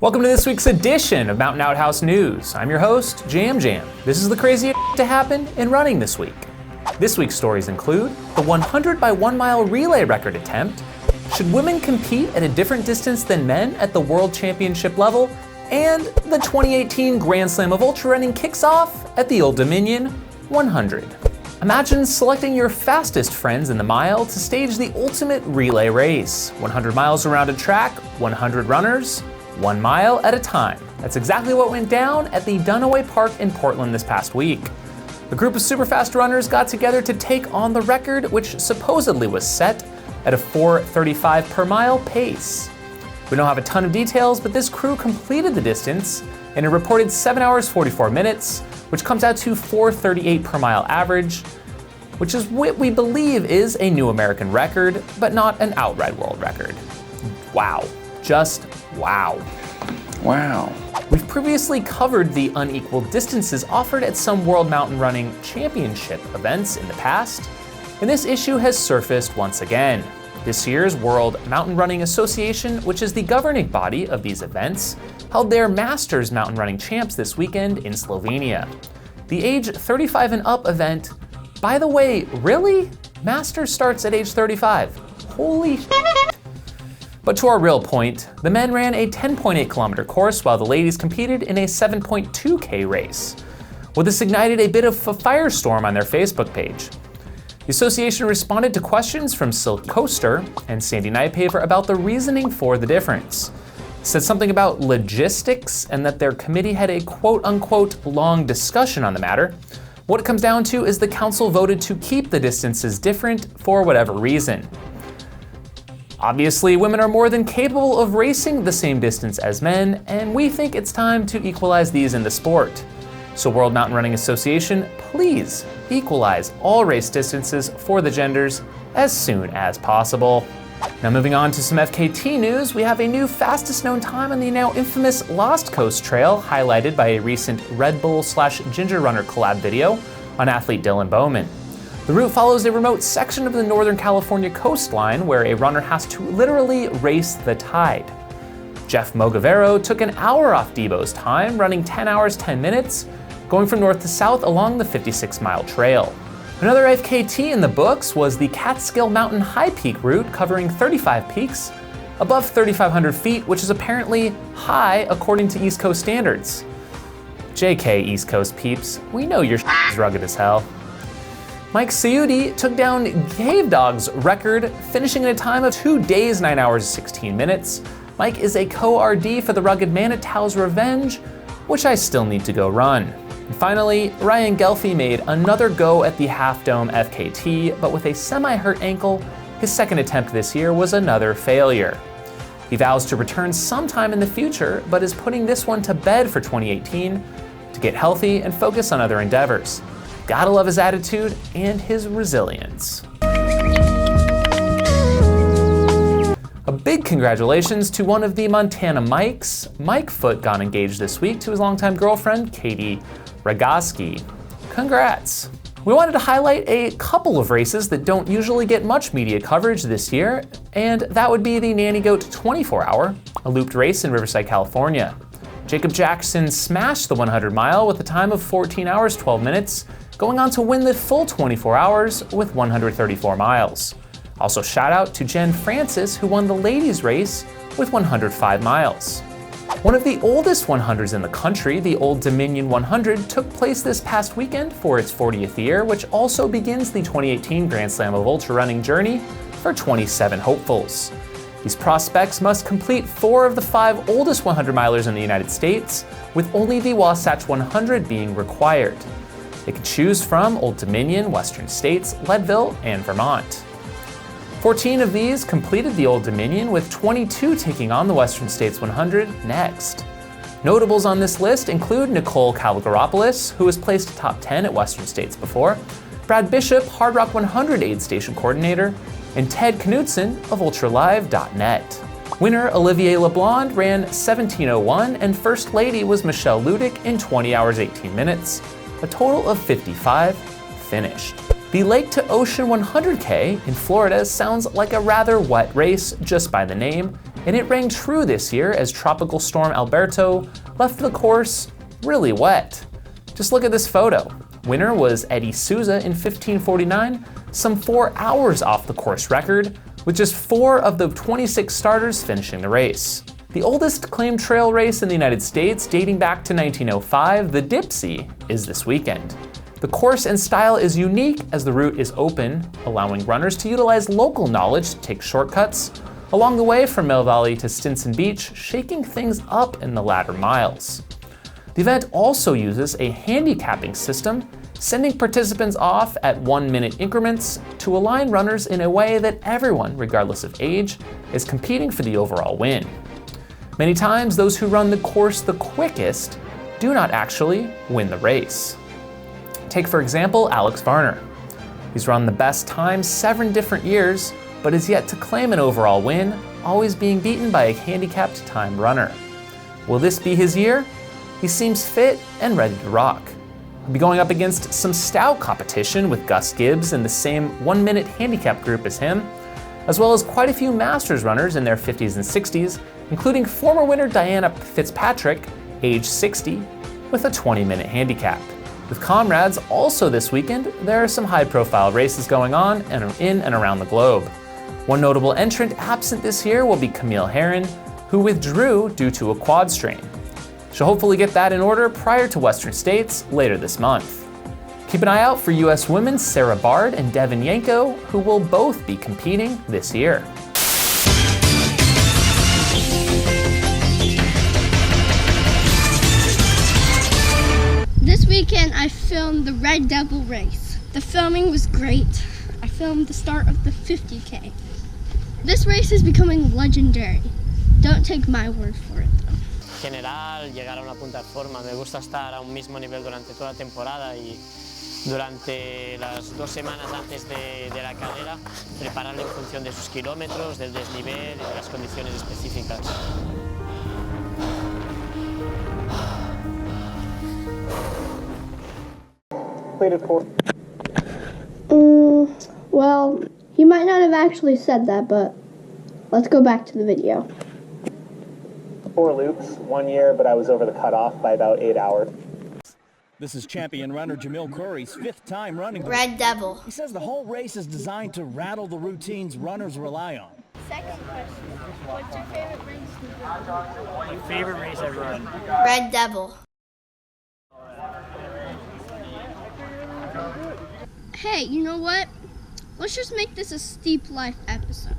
Welcome to this week's edition of Mountain Outhouse News. I'm your host, Jam Jam. This is the craziest to happen in running this week. This week's stories include the 100 by 1 mile relay record attempt, should women compete at a different distance than men at the World Championship level, and the 2018 Grand Slam of Ultra Running kicks off at the Old Dominion 100. Imagine selecting your fastest friends in the mile to stage the ultimate relay race. 100 miles around a track, 100 runners, 1 mile at a time. That's exactly what went down at the Duniway Park in Portland this past week. A group of super fast runners got together to take on the record, which supposedly was set at a 4:35 per mile pace. We don't have a ton of details, but this crew completed the distance in a reported 7 hours 44 minutes, which comes out to 4:38 per mile average, which is what we believe is a new American record, but not an outright world record. Wow. Just wow. Wow. We've previously covered the unequal distances offered at some World Mountain Running Championship events in the past, and this issue has surfaced once again. This year's World Mountain Running Association, which is the governing body of these events, held their Masters Mountain Running Champs this weekend in Slovenia. The age 35 and up event, by the way, really? Masters starts at age 35. Holy shit. But to our real point, the men ran a 10.8 kilometer course while the ladies competed in a 7.2K race. Well, this ignited a bit of a firestorm on their Facebook page. The association responded to questions from Silk Coaster and Sandy Nightpaver about the reasoning for the difference. Said something about logistics and that their committee had a quote-unquote long discussion on the matter. What it comes down to is the council voted to keep the distances different for whatever reason. Obviously, women are more than capable of racing the same distance as men, and we think it's time to equalize these in the sport. So World Mountain Running Association, please equalize all race distances for the genders as soon as possible. Now moving on to some FKT news, we have a new fastest known time on the now infamous Lost Coast Trail, highlighted by a recent Red Bull/Ginger Runner collab video on athlete Dylan Bowman. The route follows a remote section of the Northern California coastline where a runner has to literally race the tide. Jeff Mogavero took an hour off Debo's time, running 10 hours 10 minutes, going from north to south along the 56-mile trail. Another FKT in the books was the Catskill Mountain High Peak route, covering 35 peaks above 3,500 feet, which is apparently high according to East Coast standards. JK East Coast peeps, we know your is rugged as hell. Mike Ciudi took down Cave Dog's record, finishing in a time of 2 days, 9 hours, 16 minutes. Mike is a co-RD for the Rugged Man at Tao's Revenge, which I still need to go run. And finally, Ryan Gelfie made another go at the Half Dome FKT, but with a semi-hurt ankle, his second attempt this year was another failure. He vows to return sometime in the future, but is putting this one to bed for 2018 to get healthy and focus on other endeavors. Gotta love his attitude and his resilience. A big congratulations to one of the Montana Mikes. Mike Foote got engaged this week to his longtime girlfriend, Katie Ragaski. Congrats. We wanted to highlight a couple of races that don't usually get much media coverage this year, and that would be the Nanny Goat 24-hour, a looped race in Riverside, California. Jacob Jackson smashed the 100 mile with a time of 14 hours, 12 minutes, going on to win the full 24 hours with 134 miles. Also shout out to Jen Francis, who won the ladies race with 105 miles. One of the oldest 100s in the country, the Old Dominion 100, took place this past weekend for its 40th year, which also begins the 2018 Grand Slam of Ultra Running journey for 27 hopefuls. These prospects must complete 4 of the 5 oldest 100-milers in the United States, with only the Wasatch 100 being required. They can choose from Old Dominion, Western States, Leadville, and Vermont. 14 of these completed the Old Dominion, with 22 taking on the Western States 100 next. Notables on this list include Nicole Calgaropoulos, who was placed top 10 at Western States before, Brad Bishop, Hard Rock 100 Aid Station Coordinator, and Ted Knudsen of ultralive.net. Winner Olivier LeBlanc ran 17:01, and First Lady was Michelle Ludick in 20 hours 18 minutes. A total of 55 finished. The Lake to Ocean 100K in Florida sounds like a rather wet race just by the name, And it rang true this year as Tropical Storm Alberto left the course really wet. Just look at this photo. Winner was Eddie Souza in 1549, some 4 hours off the course record, with just 4 of the 26 starters finishing the race. The oldest claimed trail race in the United States, dating back to 1905, the Dipsy, is this weekend. The course and style is unique as the route is open, allowing runners to utilize local knowledge to take shortcuts along the way from Mill Valley to Stinson Beach, shaking things up in the latter miles. The event also uses a handicapping system, sending participants off at 1-minute increments to align runners in a way that everyone, regardless of age, is competing for the overall win. Many times, those who run the course the quickest do not actually win the race. Take, for example, Alex Varner. He's run the best time 7 different years, but is yet to claim an overall win, always being beaten by a handicapped time runner. Will this be his year? He seems fit and ready to rock. He'll be going up against some stout competition with Gus Gibbs in the same 1-minute handicap group as him, as well as quite a few Masters runners in their 50s and 60s, including former winner Diana Fitzpatrick, age 60, with a 20-minute handicap. With comrades also this weekend, there are some high-profile races going on in and around the globe. One notable entrant absent this year will be Camille Herron, who withdrew due to a quad strain. She'll hopefully get that in order prior to Western States later this month. Keep an eye out for US women's Sarah Bard and Devin Yanko, who will both be competing this year. This weekend I filmed the Red Devil race. The filming was great. I filmed the start of the 50K. This race is becoming legendary. Don't take my word for it though. General, llegar a una punta de forma. Me gusta estar a un mismo nivel durante toda la temporada y durante las 2 semanas antes de la carrera, prepararle en función de sus kilómetros, del desnivel y de las condiciones específicas. Well, he might not have actually said that, but let's go back to the video. 4 loops, 1 year, but I was over the cutoff by about 8 hours. This is champion runner Jamil Curry's 5th time running. Red Devil. He says the whole race is designed to rattle the routines runners rely on. Second question. What's your favorite race to run? My favorite race I've run. Red Devil. Hey, you know what? Let's just make this a Steep Life episode.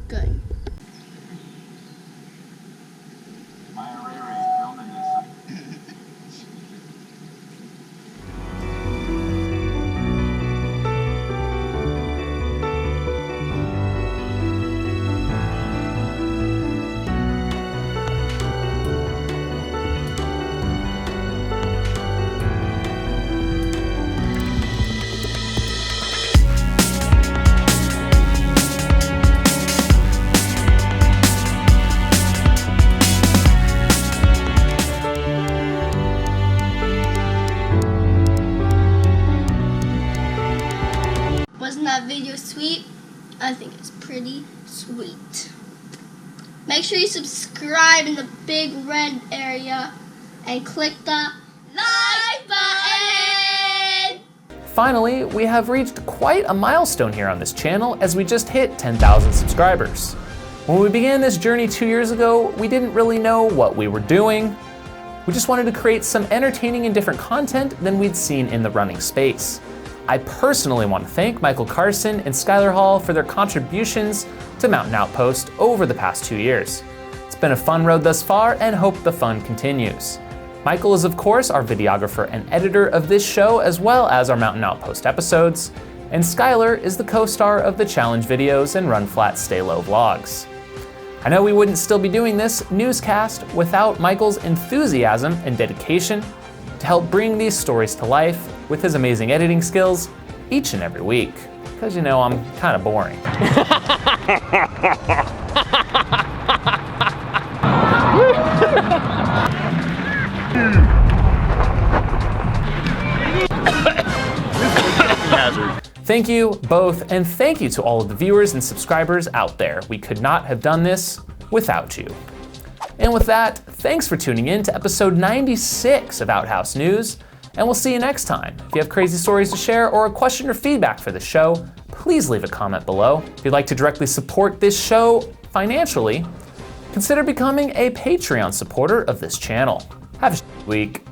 Good. Wasn't that video sweet? I think it's pretty sweet. Make sure you subscribe in the big red area and click the like button! Finally, we have reached quite a milestone here on this channel as we just hit 10,000 subscribers. When we began this journey 2 years ago, we didn't really know what we were doing. We just wanted to create some entertaining and different content than we'd seen in the running space. I personally want to thank Michael Carson and Skylar Hall for their contributions to Mountain Outpost over the past 2 years. It's been a fun road thus far and hope the fun continues. Michael is of course our videographer and editor of this show as well as our Mountain Outpost episodes, and Skylar is the co-star of the challenge videos and Run Flat Stay Low vlogs. I know we wouldn't still be doing this newscast without Michael's enthusiasm and dedication to help bring these stories to life with his amazing editing skills each and every week. Because you know, I'm kind of boring. Thank you both, and thank you to all of the viewers and subscribers out there. We could not have done this without you. And with that, thanks for tuning in to episode 96 of Outhouse News, and we'll see you next time. If you have crazy stories to share or a question or feedback for the show, please leave a comment below. If you'd like to directly support this show financially, consider becoming a Patreon supporter of this channel. Have a week.